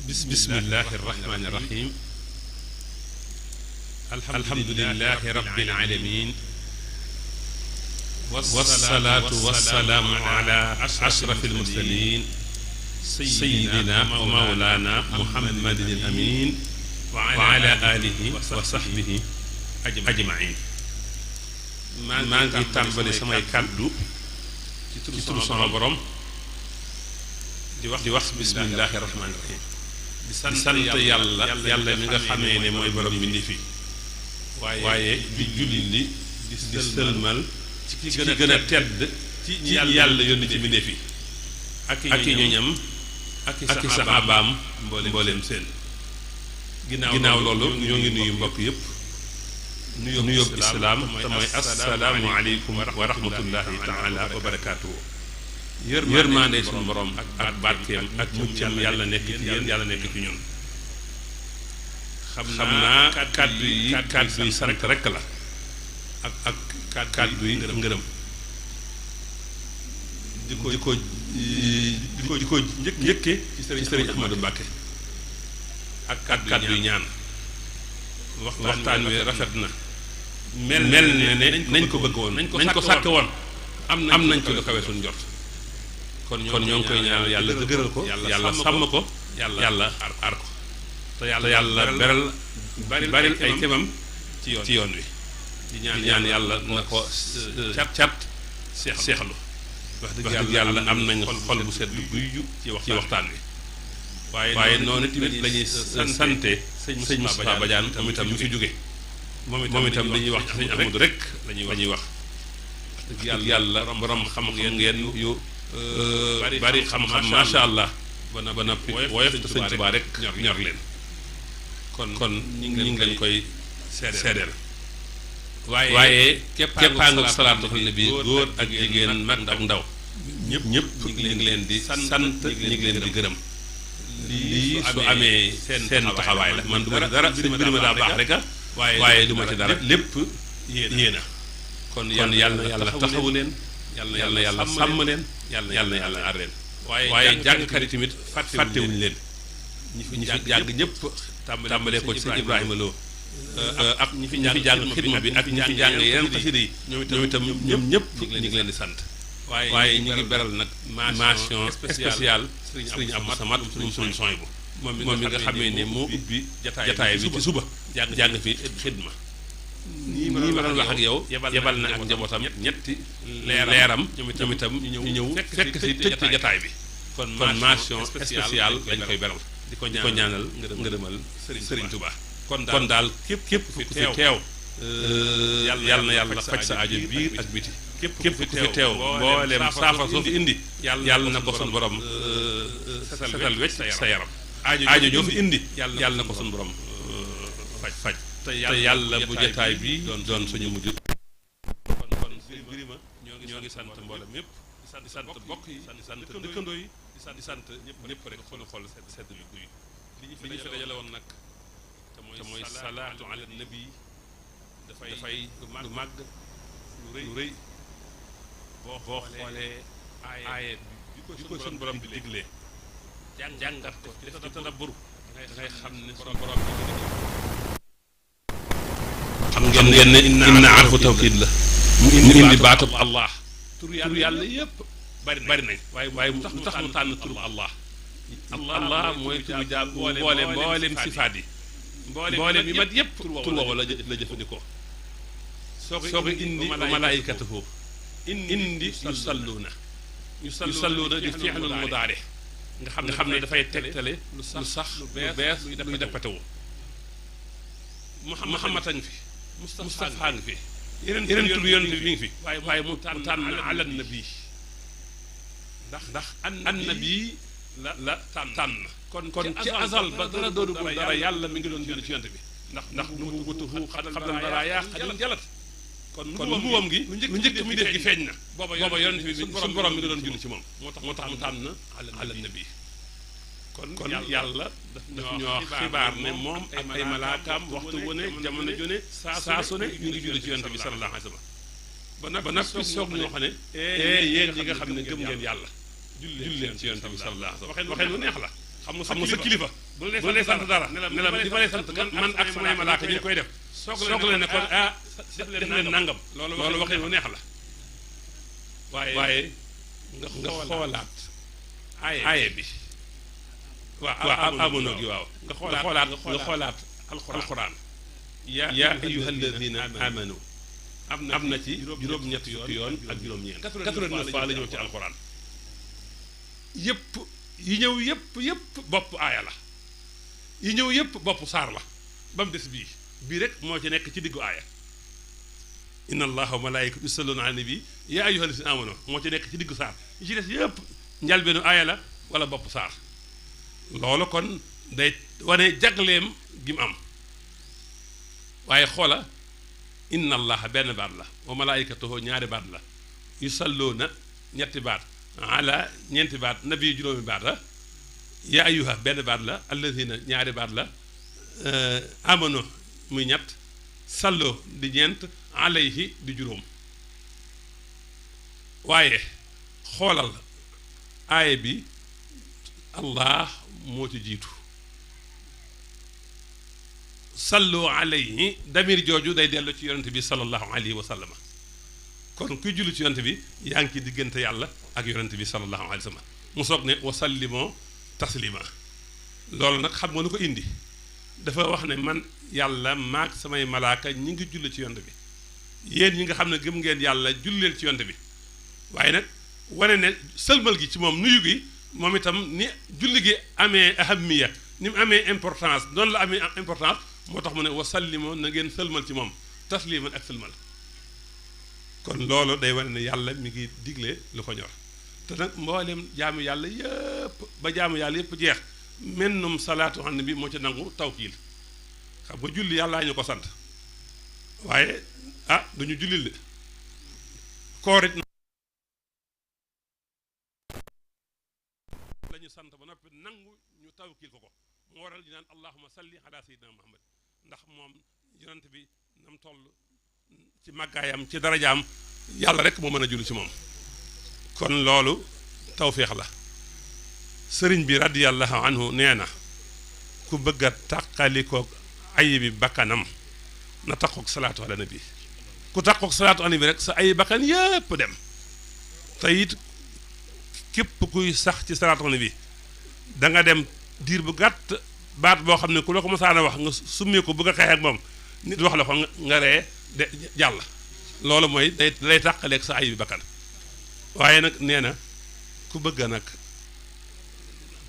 bismillahi irrahmani irrahim alhamdulilahi rabbil alamin wassalaatu wassalaamu ala ashrafil mursalin sayyidina wa mawlana muhammadin al amin wa ala alihi wa sahbihi ajmain maa ngi tàmbali samay kàddu ci turu sama borom di wax bismillahi rahmaani rahim di sant yàlla mi nga xamee ne mooy borom bindi fi waaye di julli di sëlmal ci gën a tedd ci yàlla yónni ci bindee fi ak i ñoñam ak i saxaabaam mbooleem seen ginnaaw loolu ñoo ngi nuyu mbokk yëpp nuyób islaam te mooy assalaamu aleykum wa rahmatullahi taala wa barakaatuhu yërmaande suñu borom ak barkeem ak muccam yàlla nekk ci yéen yàlla nekk ci ñun xam naa kàddu yi sant rekk la ak kàddu yi ngërëm di ko njëkke ci sëriñ Ahmadou Mbacké ak kàddu yi ñaan waxtaan wi rafet na mel ne nañ ko bëgg woon nañ ko sàkk woon am nañ ci lu kawe suñu njort kon ñoo ngi koy ñaanal yàlla dëgëral ko yàlla sàmm ko yàlla aar ko te yàlla beral baril ay kemam ci yoon wi di ñaan yàlla na ko cat seexlu wax dëgg yàlla am nañ xol bu sedd guy ci waxtaan wi waaye noonu tamit la ñuy sante sëñ Moustapha Badiane moom itam ñu fi jóge moom itam dañuy wax ci sëñ Amadou rek la ñuy wax dëgg yàlla borom xam-xam ngeen yu bari xam-xam macha allah ba noppi woyof te sëñ Tuubaa rek ñor leen kon ñu ngi leen koy seedeel waaye keppaangu salaatu ala nabi góor ak jigéen mag ak ndaw ñëpp ñu ngi leen di sant ñu ngi leen di gërëm lii su amee seen taxawaay la man du ma ci dara mbir ma daa baax rek waaye du ma ci dara lépp yéena kon yàlla na yàlla taxawu leen yàlla na yàlla sàmm leen yàlla na yàlla aar leen waaye jàngkat yi tamit fàttewuñu leen ñi fi jàng ñëpp tàmbalee ko ci sëñ Ibrahima Lo ak ñi fi jàng xidma bi ak ñi fi jàng yeneen xasida yi ñoom itam ñoom ñëpp ñu ngi leen di sant waaye ñu ngi beral nag mention spéciale sëriñ Abdou Samad moom sëriñ Sohaybu moom mi nga xamee ne moo ubbi jataay bi ci suba jàng fi xidma nii ma doon wax ak yow yebal na ak njabootam ñetti leeram ñoom itam ñu ñëw fekk si tëj ci jataay bi kon mention spéciale lañ koy beral di ko ñaanal ngërëmal Sëriñ Tuubaa kon daal képp ku fi teew yàlla na yàlla faj sa aajo biir ak biti képp ku fi teew mbooleem saafara soo fi indi yàlla na ko sun borom setal wecc sa yaram aajo joo fi indi yàlla na ko sun borom faj te yàlla bu jotaay bi doon suñu mujj kon birima ñoo ngi sant mboolem yëpp di sant bokk yi di sant dëkkandoo yi di sant ñëpp rek xol sedd bi guy li ñu fi dajale woon nag te mooy salaatu ala nabi dafay lu màgg lu rëy boo xoolee aaye bi ko suñu borom bi diglee jàngat ko def ci tadabbur dangay xam ne suñu borom bi xam ngeen ne inna arfu tawkiid la mu indi baatub allah tur yàlla yëpp bari nañ waaye mu tax mu tànn tur allah allah mooy turu jaam mboolem sifaat yi mboolem yi mat yëpp tur woowu la jëfandikoo soo ko indi wa malaayikatuhu indi yusalluuna di fi'lul mudaari nga xam ne dafay tegtale lu sax lu bees luy dappatewu Muhammad a ngi fi Mustafa ngi fi yeneen tur yonent bi ngi fi waaye mu tànn ala nabi ndax an nabi la tànn kon ci azal ba dara doonugul dara yàlla mi ngi doon julli ci yonent bi ndax nu mu wutuhu xabla baraaya xadim jalat kon mbubbam gi lu njëkk mi def gi feeñ na booba yonent bi suñu borom mi ngi doon julli ci moom moo tax mu tànn ala nabi kon yàlla daf ñoo xibaar ne moom ak ay malaakaam waxtu wu ne jamono ju ne saa su ne ñu ngi julli ci yonent bi sallallahu alayhi wa sallam ba noppi soog ñoo xam ne yéen ñi nga xam ne gëm ngeen yàlla julli leen ci yonent bi sallallahu alayhi wa sallam waxee lu neex la xam nga sa kilifa bu lay sant dara ne la di ma lay sant man ak samay malaaka ñu ngi koy def soog leen ne kon def leen nangam loolu waxee lu neex la waaye nga xoolaat aaye bi waaw amono gi waaw nga xoolaat alxuraan yaa ayyuha alladina amanu am na ci juróom-ñetti yoon ak juróom-ñeent 89 fois la ñëw ci alxuraan yëpp yi ñëw yëpp bopp aaya la yi ñëw yëpp bopp saar la ba mu des bii rek moo ci nekk ci diggu aaya inna allaha wa malaikatu yusalluna ala nabi yaa ayyuha alladina amanu moo ci nekk ci diggu saar yi ci des yëpp njalbeenu aaya la wala bopp saar loolu kon day wane jagleem gi mu am waaye xoola inna allaha benn baat la wa malaikatuhu ñaari baat la yusalluuna ñetti baat ala ñeenti baat nabi juróomi baat la yaa ayyuha benn baat la alladina ñaari baat la amano muy ñett salloo di ñeent alayhi di juróom waaye xoolal aaya bi allah moo ci jiitu sallu alayhi damir jooju day dellu ci yonent bi sallallahu alayhi wa sallam kon kuy julli ci yonent bi yaa ngi ci diggante yàlla ak yonent bi sallallahu alayhi wa sallam mu soog ne wa sallimoo taslima loolu nag xam nga lu ko indi dafa wax ne man yàlla maag samay malaaka ñi ngi julli ci yonent bi yéen ñi nga xam ne gëm ngeen yàlla julleel ci yonent bi waaye nag wane ne sëlmal gi ci moom nuyu gi moom itam ni julli gi amee ahamiya ni mu amee importance noonu la amee importance moo tax mu ne wasallimoo na ngeen sëlmal ci moom tasliman ak sëlmal kon loolu day wane ne yàlla mi ngi digle lu ko ñor te nag mboolem jaamu yàlla yëpp ba jaamu yàlla yëpp jeex mennum salaatu an nabi moo ci nangu tawkiil xam nga julli yàllaa ñu ko sant waaye duñu jullil de koor it la ñu sant ba noppi nangu ñu tawkiil ko mu waral ñu naan allahuma salli ala sayyidina muhammad ndax moom yonent bi nam toll ci màggaayam ci darajaam yàlla rek moo mën a julli ci moom kon loolu tawféex la sëriñ bi radiyallahu anhu nee na ku bëgg a tàqalikoog ayi bi bakkanam na taqoog salaatu ala nabi ku taqoog salaatu ala nabi rek sa ayi bakkan yépp dem te it képp kuy sax ci salaatu ala nabi da nga dem diir bu gàtt baat boo xam ne ku la ko mësaan a wax nga summee ko bëgg a xeex ak moom nit wax la ko nga ree de jàll loolu mooy day tàqaleeg sa ayi bi bakkan waaye nag nee na ku bëgg nag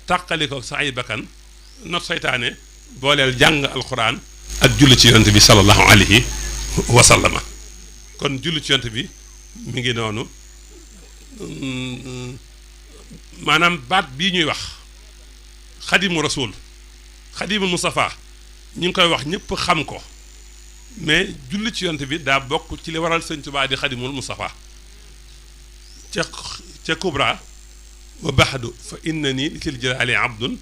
tàqalikoog sa ayi bakkan not seytaane booleel jàng alquran ak julli ci yonent bi sallallahu alayhi wa sallama kon julli ci yonent bi mi ngi noonu maanaam baat bii ñuy wax xadimu rasul xadimul Mustafa ñu ngi koy wax ñëpp xam ko mais julli ci yonent bi daa bokk ci li waral sëñ Tuubaa di xadimul Mustafa ca kubra wa baxdu fa innani litil jalaali abdun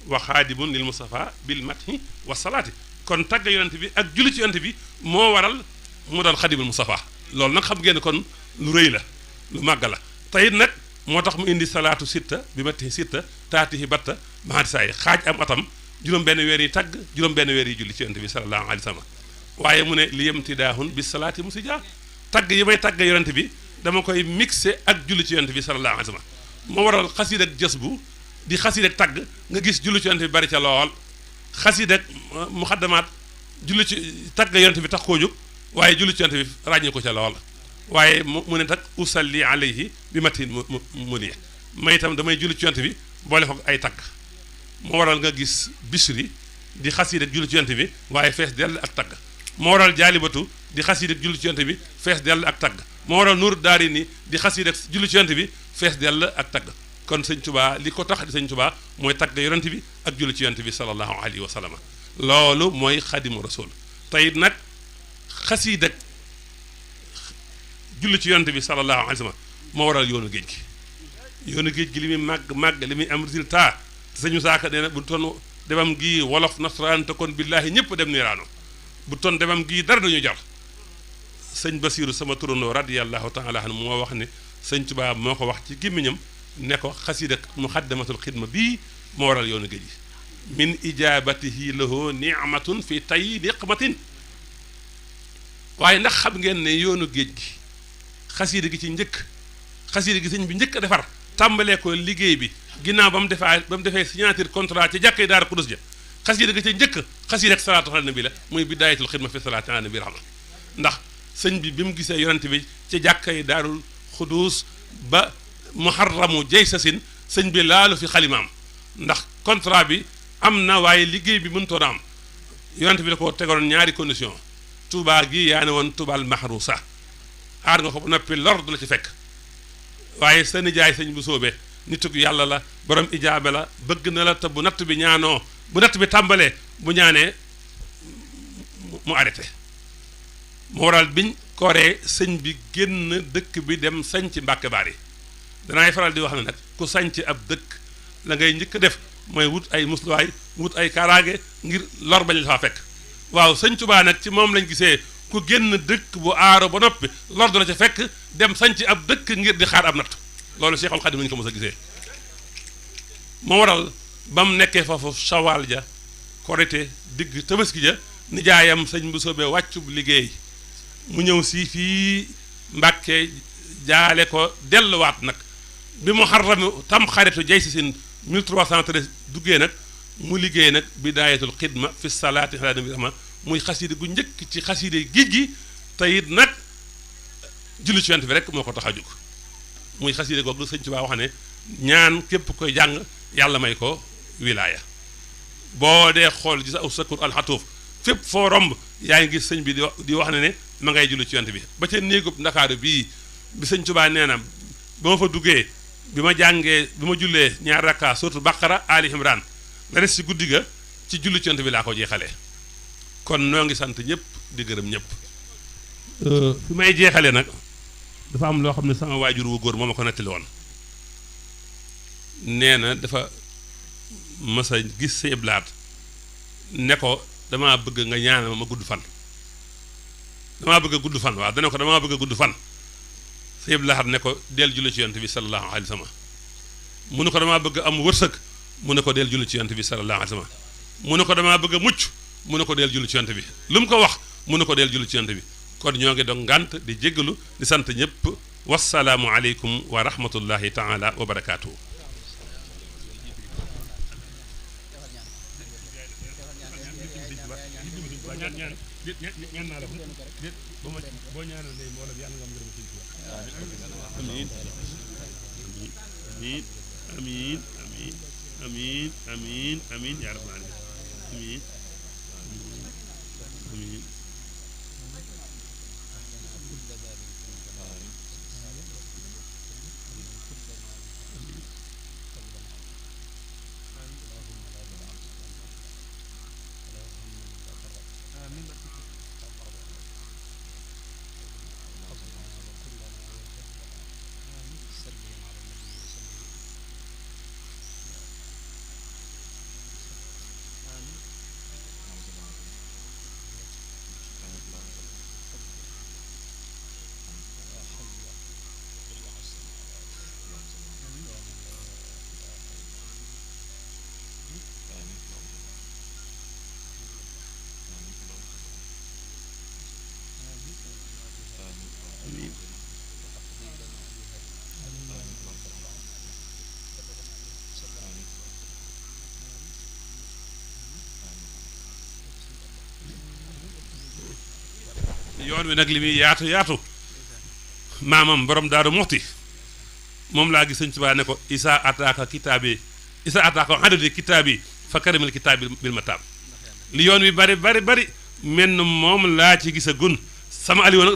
wa xaadimun lil Mustafa bil mathi wa salaati kon tagg yonent bi ak julli ci yonent bi moo waral mu doon xadimul Mustafa loolu nag xam ngeen kon lu rëy la lu màgg la teyit nag moo tax mu indi salaatu sitta bi matti sitta taatihi batta maati saa yi xaaj am atam juróom benn weer yi tagg juróom benn weer yi julli ci yonent bi sallallahu alayhi wa sallam waaye mu ne li yemtidaahun bi salaati mu si jaa tagg yi may tagg yonent bi dama koy mixé ak julli ci yonent bi sallallahu alayhi wa sallam moo waral xasiid ak jës bu di xasiid ak tagg nga gis julli ci yonent bi bari ca lool xasiid ak muxaddamaat julli ci tagg yonent bi tax koo jóg waaye julli ci yonent bi ràññee ko ca lool waaye mu ne tak usalli alayhi bi matin mu liye may itam damay julli ci yonent bi boole ko ay tagg moo waral nga gis bisri di xasiid ak julli ci yonent bi waaye fees dell ak tagg moo waral jaalibatu di xasiid ak julli ci yonent bi fees dell ak tagg moo waral nuur daari ni di xasiid ak julli ci yonent bi fees dell ak tagg kon sëñ Tuubaa li ko tax di sëñ Tuubaa mooy tagg yonent bi ak julli ci yonent bi sallallahu alayhi wa sallam loolu mooy xadimu rasul tey nag xasiid ak julli ci yonent bi sallallahu alayhi wa sallam moo waral yoonu géej gi li muy màgg li muy am résultat te sëñu saaka nee na bu ton demam gii wolof nasaraan te kon billaahi ñëpp dem niiraano bu ton demam gii dara dañu jar sëñ Basiiru sama turandoo radiyallahu taala anhu moo wax ne sëñ Tuubaa moo ko wax ci gémmiñam ne ko xasiid ak muxaddamatul xidma bii moo waral yoonu géej gi min ijabatihi lahu ni'matun fi tay niqmatin waaye ndax xam ngeen ne yoonu géej gi xasiida gi ci njëkk xasiida gi sëñ bi njëkk a defar tàmbalee ko liggéey bi ginnaaw ba mu defee signature contrat ci jàkkee Daaru Xudus ja xasiida gi ci njëkk xasiida ak salaatu ala nabi la muy bidaayatul xidma fi salaati ala nabi rahma ndax sëñ bi mu gisee yonent bi ci jàkkay Daarul Xudus ba muharramu jay sasin sëñ bi laalu fi xalimaam ndax contrat bi am na waaye liggéey bi mënutoon a am yonent bi da ko tegoon ñaari condition Touba gi yaa ne woon Toubaal mahrusa aar nga ko ba noppi lor du la ci fekk waaye sa nijaay sëñ bu soobee nitug yàlla la borom ijaabe la bëgg na la te bu natt bi ñaanoo bu natt bi tàmbalee bu ñaanee mu arrêté moo waral biñ koree sëñ bi génn dëkk bi dem sañ ci Mbàkke Baari danaay faral di wax ne nag ku sañ ci ab dëkk la ngay njëkk def mooy wut ay musluwaay wut ay kaaraange ngir lor bañ la faa fekk waaw sëñ Tuubaa nag ci moom lañ gisee ku génn dëkk bu aaro ba noppi lor du la ca fekk dem sañ ci ab dëkk ngir di xaar ab natt loolu Cheikhul Khadim lañu ko mos a gisee moo waral ba mu nekkee foofu sawaal ja korite digg tabaski ja nijaayam sëñ bu soobee wàccub liggéey mu ñëw si fii Mbàkke jaale ko delluwaat nag bi mu xarrami tam xaritu jay si sin 1313 duggee nag mu liggéey nag bidaayatul xidma fi salaati ala nabi rahma muy xasiide gu njëkk ci xasiide géej gi te it nag julli ci yonent bi rek moo ko tax a jóg muy xasiide googu sëñ Tuubaa wax ne ñaan képp koy jàng yàlla may ko wilaaya boo dee xool gis aw sakur alxatuuf fépp foo romb yaa ngi gis sëñ bi di wax ne ma ngay julli ci yonent bi ba ca néegub Ndakaaru bii bi sëñ Tuubaa nee na ba ma fa duggee bi ma jullee ñaar rakka surtout Baqara Ali Imran la des ci guddi ga ci julli ci yonent bi laa ko jeexalee kon noo ngi sant ñëpp di gërëm ñëpp fi may jeexalee nag dafa am loo xam ne sama waajur wu góor moo ma ko nettali woon nee na dafa mës a gis Sëñ Abdu Lahat ne ko damaa bëgg nga ñaanal ma gudd fan damaa bëgg a gudd fan waaw dana ko damaa bëgg a gudd fan Sëñ Abdu Lahat ne ko del julli ci yonent bi sallallahu alayhi wa sallam mu ne ko damaa bëgg am wërsëg mu ne ko del julli ci yonent bi sallallahu alayhi wa sallam mu ne ko damaa bëgg a mucc mu ne ko del julli ci yonent bi lu mu ko wax mu ne ko del julli ci yonent bi kon ñoo ngi doon ngànt di jéggalu di sant ñëpp wassalaamu aleykum wa rahmatullahi taala wa barakaatuhu amiin amiin amiin amiin yaa rabbal aalamiin amiin amiin yoon wi nag li muy yaatu yaatu maamam borom Daaru Muxti moom laa gis sëñ Tuubaa ne ko isa ataaka adadi kitaabi fa karimil kitaabi bil mataab li yoon wi bari menn moom laa ci gis a gun sama ali woon